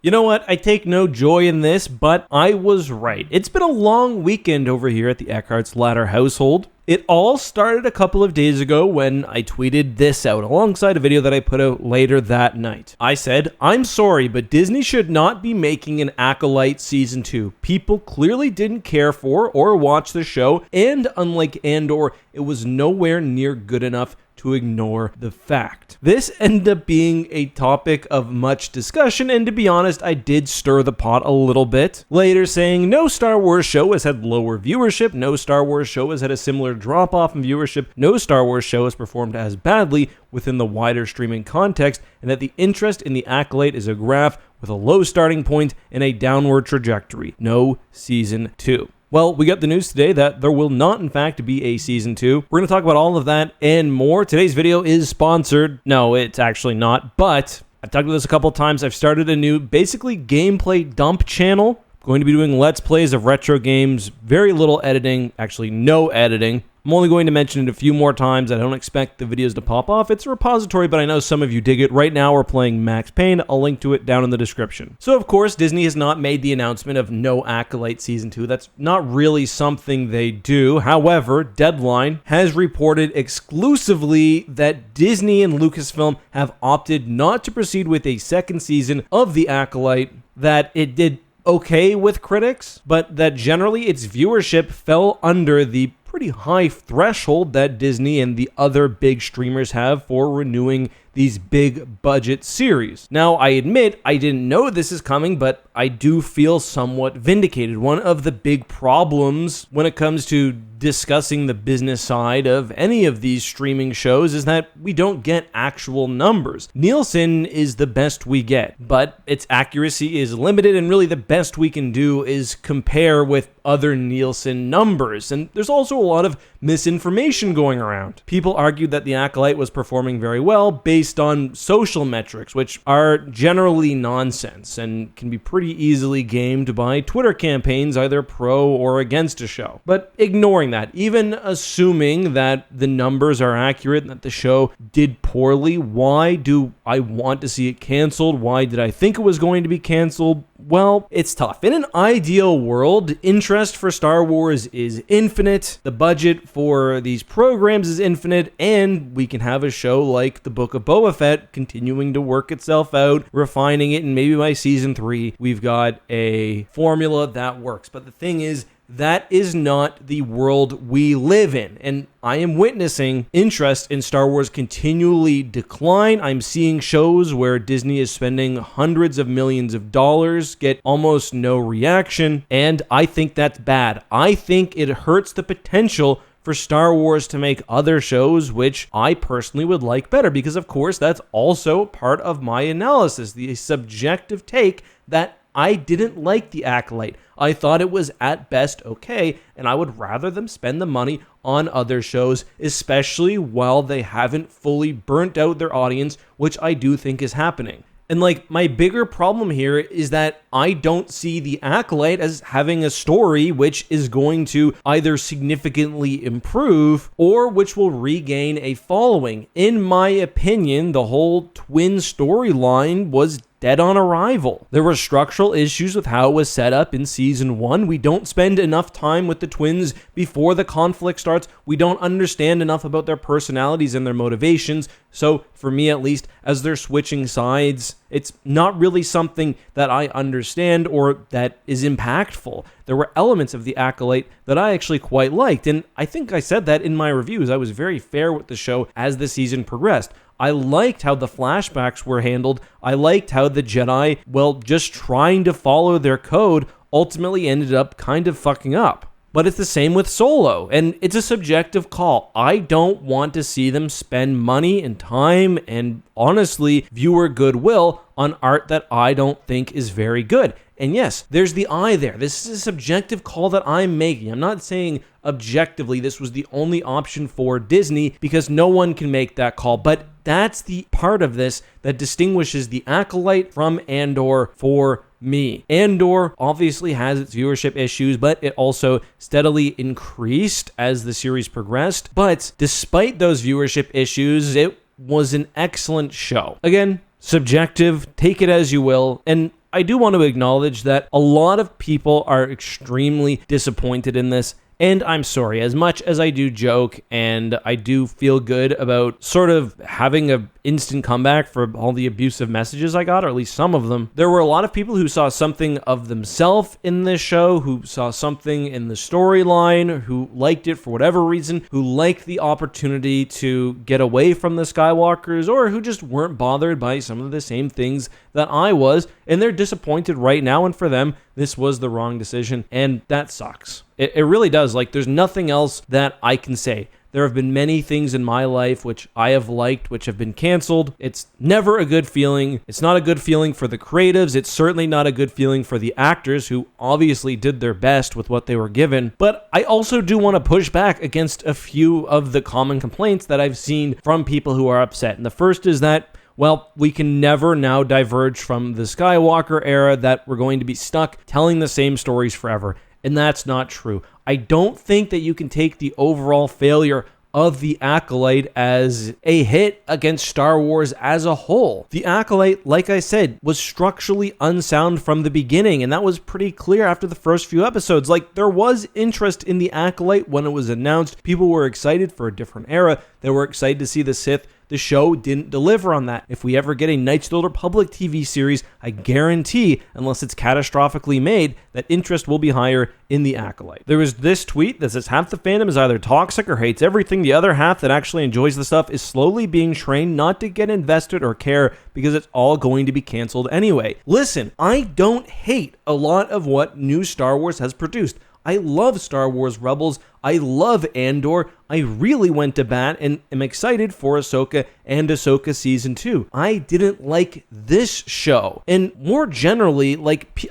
You know what? I take no joy in this, but I was right. It's been a long weekend over here at the Eckhart's Ladder household. It all started a couple of days ago when I tweeted this out alongside a video that I put out later that night. I said, I'm sorry, but Disney should not be making an Acolyte Season 2. People clearly didn't care for or watch the show, and unlike Andor, it was nowhere near good enough to ignore the fact. This ended up being a topic of much discussion, and to be honest, I did stir the pot a little bit. Later saying, no Star Wars show has had lower viewership, no Star Wars show has had a similar drop-off in viewership, no Star Wars show has performed as badly within the wider streaming context, and that the interest in the Acolyte is a graph with a low starting point and a downward trajectory. No Season 2. Well, we got the news today that there will not, in fact, be a Season 2. We're going to talk about all of that and more. Today's video is sponsored. No, it's actually not, but I've talked about this a couple of times. I've started a new, basically, gameplay dump channel. I'm going to be doing Let's Plays of retro games, very little editing, actually no editing. I'm only going to mention it a few more times. I don't expect the videos to pop off. It's a repository, but I know some of you dig it. Right now, we're playing Max Payne. I'll link to it down in the description. So, of course, Disney has not made the announcement of no Acolyte Season 2. That's not really something they do. However, Deadline has reported exclusively that Disney and Lucasfilm have opted not to proceed with a second season of The Acolyte, that it did okay with critics, but that generally its viewership fell under the pretty high threshold that Disney and the other big streamers have for renewing these big budget series. Now, I admit I didn't know this is coming, but I do feel somewhat vindicated. One of the big problems when it comes to discussing the business side of any of these streaming shows is that we don't get actual numbers. Nielsen is the best we get, but its accuracy is limited, and really the best we can do is compare with other Nielsen numbers. And there's also a lot of misinformation going around. People argued that The Acolyte was performing very well based on social metrics, which are generally nonsense and can be pretty easily gamed by Twitter campaigns, either pro or against a show. But ignoring that, even assuming that the numbers are accurate and that the show did poorly, why do I want to see it canceled? Why did I think it was going to be canceled? Well, it's tough. In an ideal world, interest for Star Wars is infinite, the budget for these programs is infinite, and we can have a show like The Book of Boba Fett continuing to work itself out, refining it, and maybe by Season 3, we've got a formula that works. But the thing is, that is not the world we live in, and I am witnessing interest in Star Wars continually decline. I'm seeing shows where Disney is spending hundreds of millions of dollars, get almost no reaction, and I think that's bad. I think it hurts the potential for Star Wars to make other shows, which I personally would like better, because of course that's also part of my analysis, the subjective take that I didn't like The Acolyte. I thought it was at best okay, and I would rather them spend the money on other shows, especially while they haven't fully burnt out their audience, which I do think is happening. And my bigger problem here is that I don't see The Acolyte as having a story which is going to either significantly improve or which will regain a following. In my opinion, the whole twin storyline was dead on arrival. There were structural issues with how it was set up in Season 1. We don't spend enough time with the twins before the conflict starts. We don't understand enough about their personalities and their motivations. So, for me at least, as they're switching sides, it's not really something that I understand or that is impactful. There were elements of The Acolyte that I actually quite liked, and I think I said that in my reviews. I was very fair with the show as the season progressed. I liked how the flashbacks were handled. I liked how the Jedi, just trying to follow their code, ultimately ended up kind of fucking up. But it's the same with Solo, and it's a subjective call. I don't want to see them spend money and time and, honestly, viewer goodwill on art that I don't think is very good. And yes, there's the I there. This is a subjective call that I'm making. I'm not saying objectively this was the only option for Disney, because no one can make that call. But that's the part of this that distinguishes The Acolyte from Andor for me. Andor obviously has its viewership issues, but it also steadily increased as the series progressed. But despite those viewership issues, it was an excellent show. Again, subjective, take it as you will. And I do want to acknowledge that a lot of people are extremely disappointed in this. And I'm sorry, as much as I do joke and I do feel good about sort of having an instant comeback for all the abusive messages I got, or at least some of them, there were a lot of people who saw something of themselves in this show, who saw something in the storyline, who liked it for whatever reason, who liked the opportunity to get away from the Skywalkers, or who just weren't bothered by some of the same things that I was, and they're disappointed right now, and for them, this was the wrong decision, and that sucks. It really does. Like, there's nothing else that I can say. There have been many things in my life which I have liked, which have been canceled. It's never a good feeling. It's not a good feeling for the creatives. It's certainly not a good feeling for the actors, who obviously did their best with what they were given. But I also do want to push back against a few of the common complaints that I've seen from people who are upset. And the first is that, well, we can never now diverge from the Skywalker era, that we're going to be stuck telling the same stories forever. And that's not true. I don't think that you can take the overall failure of The Acolyte as a hit against Star Wars as a whole. The Acolyte, like I said, was structurally unsound from the beginning, and that was pretty clear after the first few episodes. Like, there was interest in The Acolyte when it was announced. People were excited for a different era. They were excited to see the Sith. The show didn't deliver on that. If we ever get a Knights of the Old Republic TV series, I guarantee, unless it's catastrophically made, that interest will be higher in The Acolyte. There was this tweet that says half the fandom is either toxic or hates everything. The other half that actually enjoys the stuff is slowly being trained not to get invested or care because it's all going to be canceled anyway. Listen, I don't hate a lot of what new Star Wars has produced. I love Star Wars Rebels. I love Andor. I really went to bat and am excited for Ahsoka and Ahsoka Season 2. I didn't like this show. And more generally,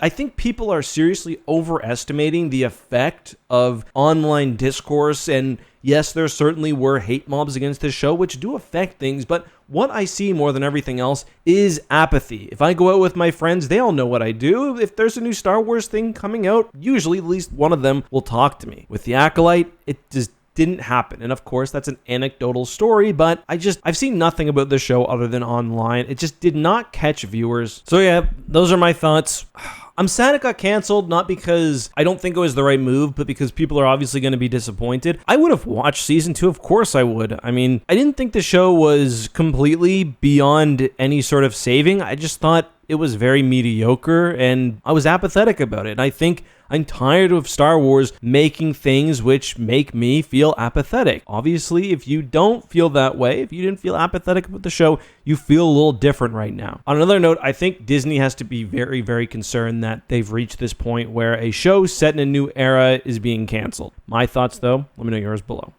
I think people are seriously overestimating the effect of online discourse. And yes, there certainly were hate mobs against this show, which do affect things, but what I see more than everything else is apathy. If I go out with my friends, they all know what I do. If there's a new Star Wars thing coming out, usually at least one of them will talk to me. With The Acolyte, it just didn't happen. And of course, that's an anecdotal story, but I've seen nothing about the show other than online. It just did not catch viewers. So yeah, those are my thoughts. I'm sad it got canceled, not because I don't think it was the right move, but because people are obviously going to be disappointed. I would have watched season 2, of course I would. I mean, I didn't think the show was completely beyond any sort of saving. I just thought it was very mediocre, and I was apathetic about it. And I think I'm tired of Star Wars making things which make me feel apathetic. Obviously, if you don't feel that way, if you didn't feel apathetic about the show, you feel a little different right now. On another note, I think Disney has to be very, very concerned that they've reached this point where a show set in a new era is being canceled. My thoughts, though, let me know yours below.